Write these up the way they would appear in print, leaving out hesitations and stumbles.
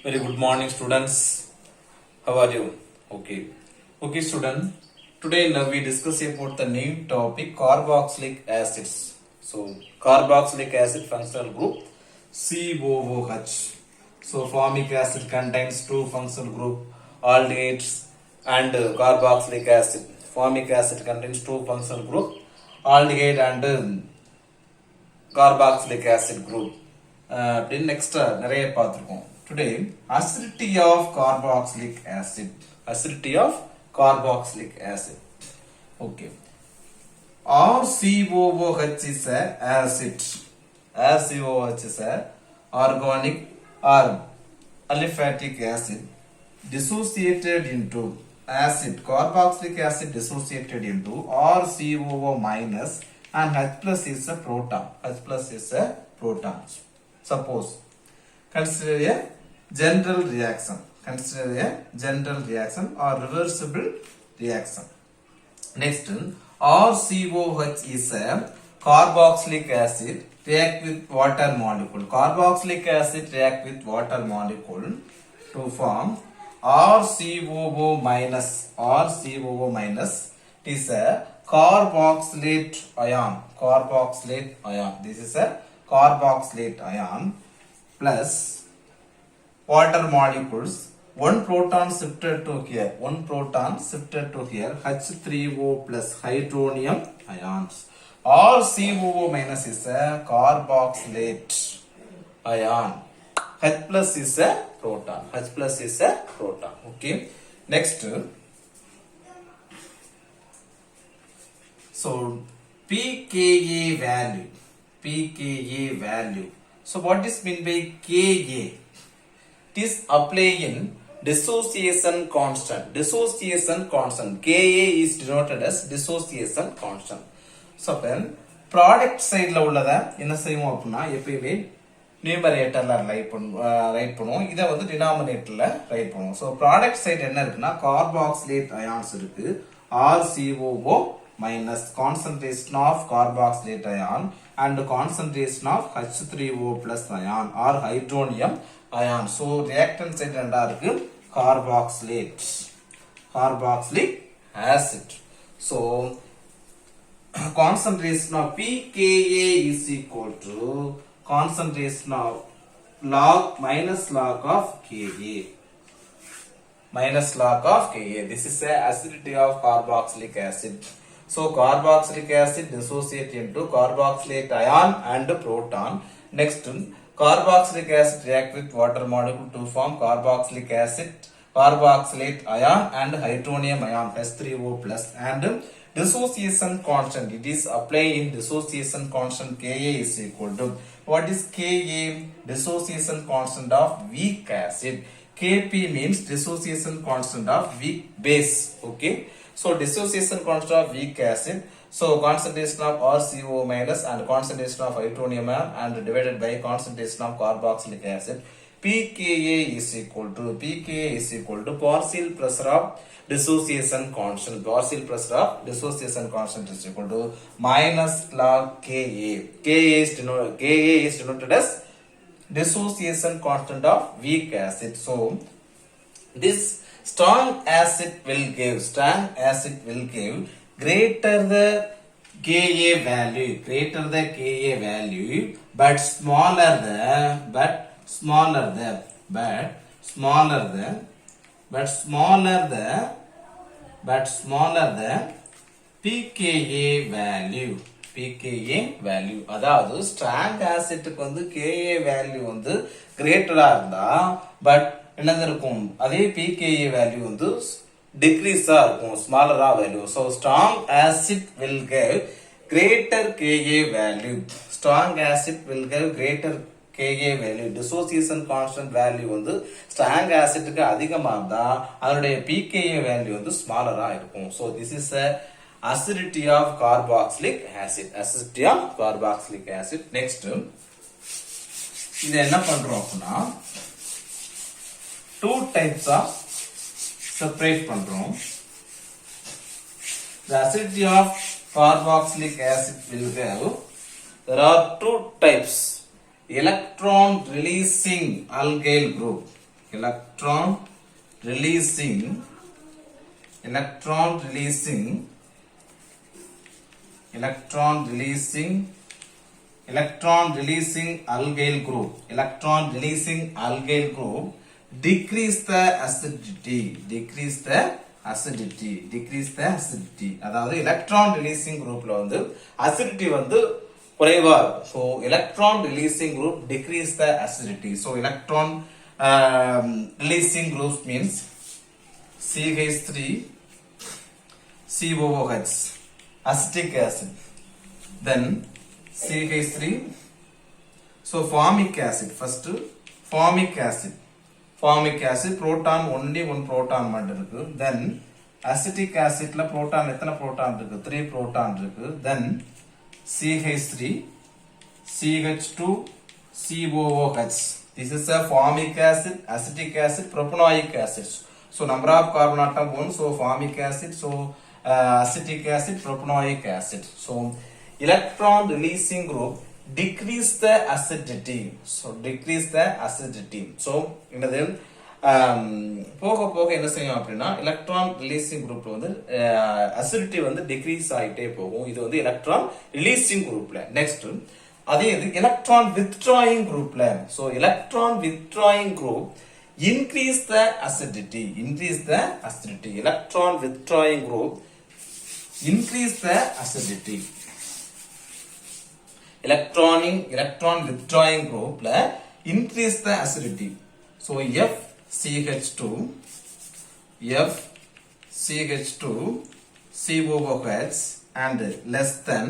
Very good morning, students. How are you? Okay, student. Today now we discuss about the new topic carboxylic acids. So, carboxylic acid functional group COOH. So, formic acid contains two functional group aldehydes and carboxylic acid. Formic acid contains two functional group aldehyde and carboxylic acid group. அப்படின்னு next நிறைய பார்த்துருக்கோம். Today acidity of carboxylic acid. Acidity of carboxylic acid. Okay. RCOOH is a acid. RCOOH is a organic or aliphatic acid dissociated into acid. Carboxylic acid dissociated into RCOO minus and H plus is a proton. H plus is a proton. Suppose consider a general reaction. Consider a general reaction or reversible reaction. Next, RCOH is a carboxylic acid react with water molecule. Carboxylic acid react with water molecule to form RCOO minus. RCOO minus is a carboxylate ion. Carboxylate ion. This is a carboxylate ion plus water molecules. One proton shifted to here. One proton shifted to here. H3O plus hydronium ions. RCOO minus is a carboxylate ion. H plus is a proton. H plus is a proton. Okay. Next. So pKa value. pKa value. So what is mean by Ka? It is applying dissociation constant. Dissociation constant. Ka is denoted as dissociation constant. So then product side ல உள்ளத என்ன செய்வோம் அப்படினா எப்பவுமே நியூமரேட்டர்ல right பண்ணுவோம். இத வந்து டினாமினேட்டர்ல right பண்ணுவோம். So product side என்ன இருக்குன்னா carboxylate ions இருக்கு. RCOO minus concentration of carboxylate ion and concentration of H3O plus ion or hydronium ion. So reactant side என்ன இருக்கு carboxylate carboxylic acid. So concentration of pKa is equal to concentration of log minus log of Ka. Minus log of Ka. This is the acidity of carboxylic acid. So carboxylic acid dissociate into carboxylate ion and proton. Next, carboxylic acid react with water molecule to form carboxylic acid, carboxylate ion and hydronium ion H3O plus and dissociation constant. It is applied in dissociation constant Ka is equal to what is Ka? Dissociation constant of weak acid. Kp means dissociation constant of weak base. Okay. So dissociation constant of weak acid. So concentration of RCO minus and concentration of hydronium ion and divided by concentration of carboxylic acid. pKa is equal to partial pressure of dissociation constant. Partial pressure of dissociation constant is equal to minus log Ka. Ka is denoted as dissociation constant of weak acid. So this strong acid will give greater the Ka value but smaller the pKa value. அதாவது strong acidக்கு வந்து Ka value வந்து greater-ஆ இருந்தா but என்னது இருக்கும் அதே pKa value வந்து decrease-ஆ இருக்கும் smaller-ஆ value. So strong acid will give greater Ka value. Strong acid will give greater Ka value. Dissociation constant value வந்து strong acidக்கு அதிகமா இருந்தா அதனுடைய pKa value வந்து smaller-ஆ இருக்கும். So this is a acidity of carboxylic acid. Acidity of carboxylic acid. Next, இத என்ன பண்றோம் அப்படினா two types of separate பண்றோம். The acidity of carboxylic acid will have, there are two types. Electron releasing alkyl group. electron releasing electron releasing electron releasing electron releasing alkyl group electron releasing alkyl group decrease the acidity decrease the acidity அதாவது electron releasing groupல வந்து acidity வந்து குறைவா இருக்கும். So electron releasing group decrease the acidity. So electron releasing groups means CH3 COOH acetic acid, then CH3, so formic acid, first formic acid proton only one proton மட்டும் இருக்கு. Then acetic acidல proton எத்தனை proton இருக்கு? 3 proton இருக்கு. Then CH3 CH2 COOH, this is a formic acid, acetic acid, propanoic acid. So number of carbon atom 1, so formic acid, so acetic acid, propanoic acid. So electron releasing group decrease the acidity. So decrease the acidity. So என்னது போக போக என்ன செய்யும் அப்படின்னா electron releasing group வந்து acidity வந்து decrease ஆயிட்டே போகும். இது வந்து electron releasing groupல. Next அதே இது electron withdrawing groupல. So electron withdrawing group increase the acidity. Electron withdrawing group increase the acidity. Electron withdrawing group increase the acidity. So FCH2 COOH and less than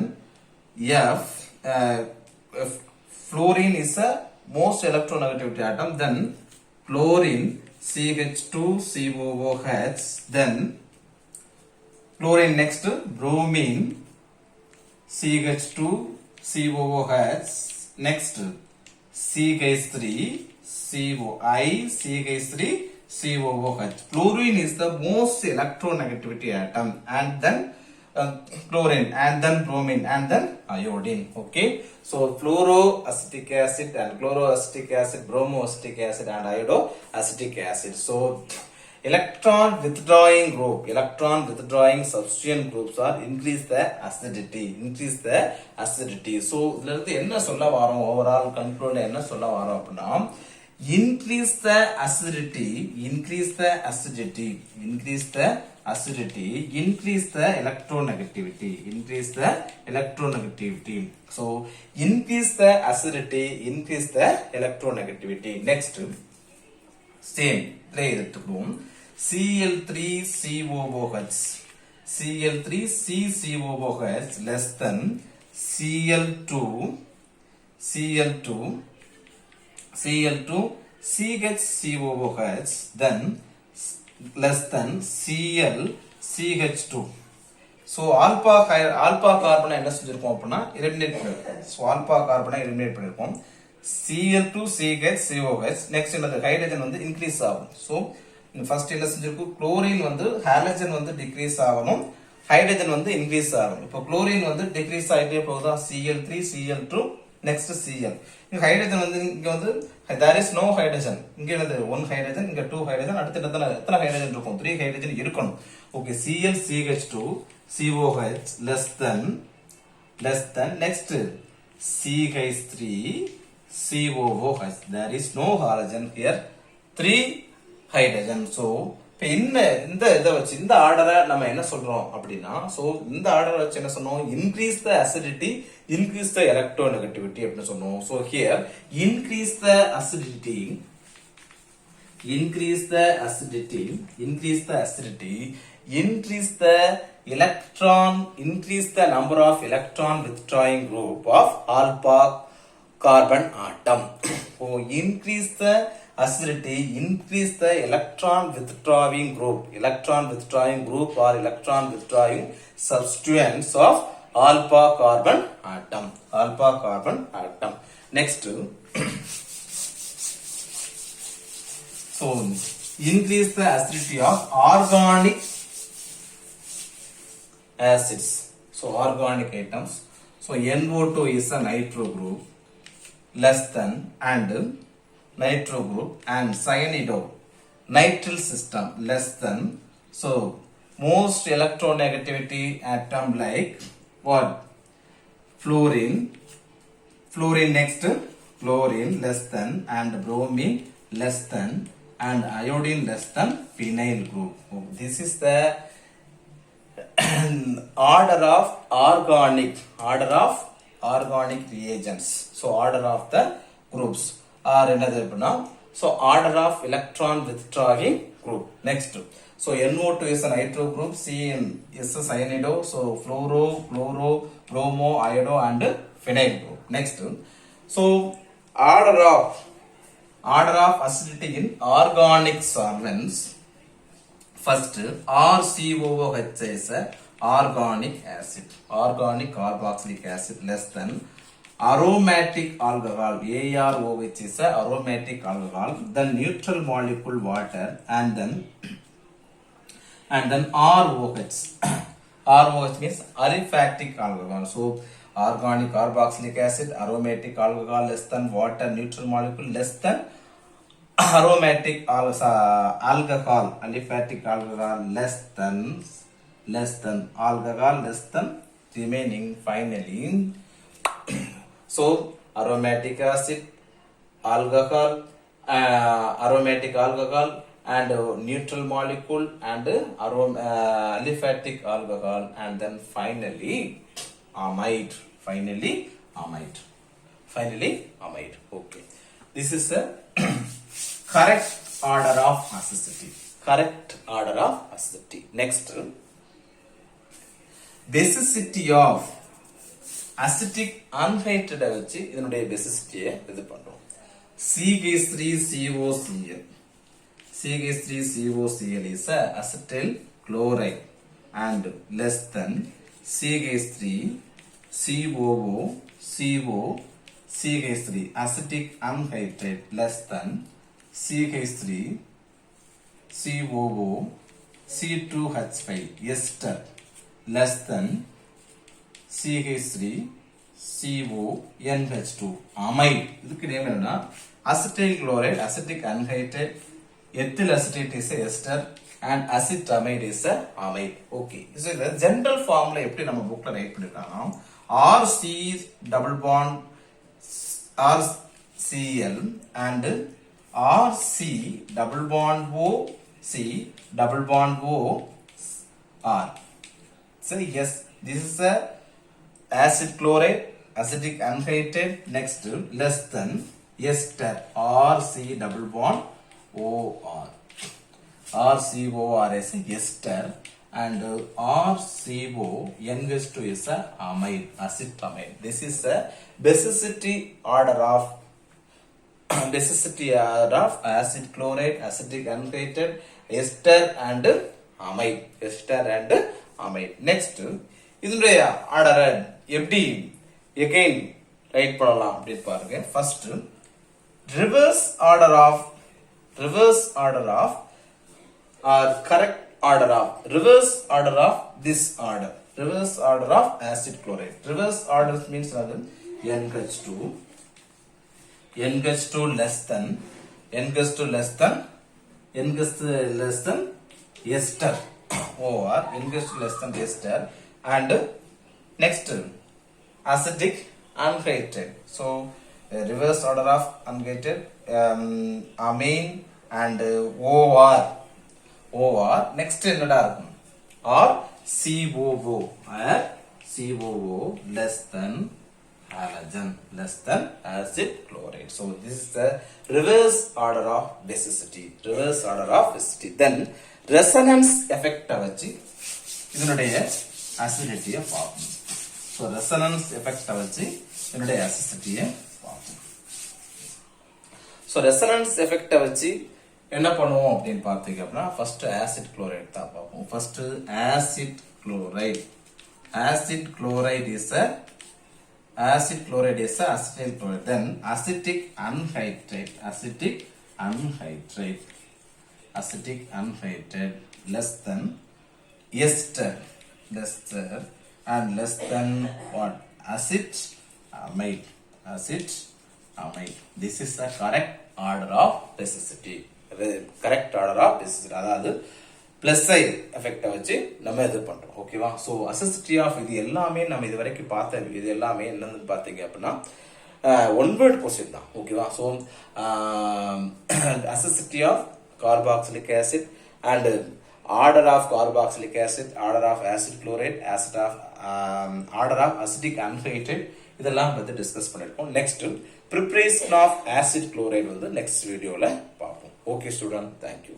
fluorine is a most electronegativity atom, then fluorine CH2 COOH, then fluorine, next bromine CH2 COOH, next CH3 CH3COOH. Fluorine is the most electronegativity atom, and then chlorine, and then bromine, and then iodine. Okay, so fluoroacetic acid and chloroacetic acid, bromoacetic acid, and iodoacetic acid. So electron withdrawing substituent groups are increase the acidity. So இதுல இருந்து என்ன சொல்ல வரோம், overall கன்க்ளூட்ல என்ன சொல்ல வரோம் அப்படின்னா increase the acidity, increase the electronegativity. So increase the acidity, increase the electronegativity. Next same play எடுத்துக்குவோம். Cl3COOH less than Cl2 CHCOOH, then less than ClCH2. So alpha carbon என்ன செஞ்சிருக்கோம் அப்படினா எலிமினேட் பண்ணிருக்கோம். So alpha carbon எலிமினேட் பண்ணிருக்கோம். Cl2 CHCOOH, next என்னது hydrogen வந்து increase ஆகும். So first என்ன செஞ்சிருக்கு, குளோரின் வந்து ஹாலஜன் வந்து டிக்ரீஸ் ஆகணும், ஹைட்ரஜன் வந்து இன்கிரீஸ் ஆகணும். இப்போ குளோரின் வந்து டிக்ரீஸ் ஆயிட்டே போகுதா, Cl3 Cl2 next Cl. இங்க ஹைட்ரஜன் வந்து இங்க வந்து there is no hydrogen, இங்க என்னது 1 ஹைட்ரஜன், இங்க 2 ஹைட்ரஜன், அடுத்து எத்தனை ஹைட்ரஜன் இருக்கும், 3 ஹைட்ரஜன் இருக்கணும். Okay, ClCH2 COOH less than next CH3 COOH, there is no halogen here, 3 hydrogen. So இப்போ இந்த இதை வச்சு இந்த ஆர்டரை நம்ம என்ன சொல்றோம் அப்படின்னா, ஸோ இந்த ஆர்டரை வச்சு என்ன சொன்னோம், increase the acidity, increase the electronegativity அப்படின்னு சொன்னோம். So here increase the acidity, increase the acidity, increase the electron, increase the number of electron withdrawing group of alpha carbon atom. So increase the acidity, increase the electron withdrawing group or electron withdrawing substituents of alpha carbon atom. Next so increase the acidity of organic acids, so organic items. So NO2 is a nitro group less than, and nitro group and cyanido nitrile system less than, so most electronegativity atom like what, fluorine, fluorine next, chlorine less than, and bromine less than, and iodine less than phenyl group. This is the order of organic reagents. So order of the groups are another now. So order of electron withdrawing group. Next, so NO2 is a nitro group, CN is a cyanido, so fluoro, chloro, bromo, iodo and phenyl group. Next, so order of acidity in organic solvents. First, RCOOH is a organic acid, organic carboxylic acid less than aromatic alcohol, AROH is a aromatic alcohol, then neutral molecule water, and then ROH. ROH means aliphatic alcohol. So organic carboxylic acid, aromatic alcohol less than water, neutral molecule less than aromatic alcohol, aliphatic alcohol less than alcohol less than remaining finally. So aromatic acid, alcohol, aromatic alcohol and neutral molecule and aliphatic alcohol, and then finally amide. Okay, this is a correct order of acidity. Next, basicity of acidic anhydride வச்சு இதனுடைய basicity இது பண்றோம். CH3COCl. CH3COCl is a acetyl chloride and less than CH3COO CH3 acetic anhydride less than CH3COO C2H5 ester less than CH3CONH2 amide. இதுக்கு name என்னன்னா acetyl chloride, acetic anhydride, ethyl acetate is a ester and acetamide is a amide. Okay, so the general formula எப்படி நம்ம bookல right பண்ணிருக்காங்க, RC double bond RCl and RC double bond O C double bond O R. So yes, this is a acid chloride, acidic anhydride. Next, less than ester, RC double bond OR. RCOR is a ester and RCONH2 is a amide, acetamide. This is a basicity order of acid chloride, acidic anhydride, ester and amide. Next, இதனுடைய ஆர்டரை எப்படி again right பண்ணலாம் அப்படின்னு பாருங்க. First reverse order of or correct order of this order, reverse order of acid chloride. Reverse order means NH2 less than ester or NH2 less than ester, and next acidic anhydride. So reverse order of anhydride, amine and OR. Next என்னடா இருக்கும், or COO less than halogen, less than acid chloride. So this is the reverse order of basicity. Then resonance effect வச்சு இதனுடைய acidity பார்ப்போம். So resonance effect வச்சு இதனுடைய acidity பார்ப்போம். So resonance effect வச்சு என்ன பண்ணுவோம் அப்படின்னு பார்த்தீங்க அப்படின்னா, ஃபர்ஸ்ட் ஆசிட் குளோரைட் தான் பார்ப்போம். First acid chloride is a acetyl chloride. Then acidic anhydride less than ester and less than what, acid amide. This is the correct order of reactivity, correct order of reactivity, அதாவது plus side எஃபெக்டை வச்சு நம்ம இது பண்றோம். ஓகேவா? So acidity of இது எல்லாமே நம்ம இது வரைக்கும் பார்த்த இது எல்லாமே என்னன்னு பார்த்தீங்க அப்படின்னா ஒன் வேர்ட் கொஸ்டின் தான். ஓகேவா? So acidity of carboxylic acid and order of carboxylic acid, order of acid chloride, order of acetic anhydride, இதெல்லாம் பத்தி டிஸ்கஸ் பண்ணிருக்கோம். Next preparation of acid chloride வந்து நெக்ஸ்ட் வீடியோல பார்ப்போம். Okay student, thank you.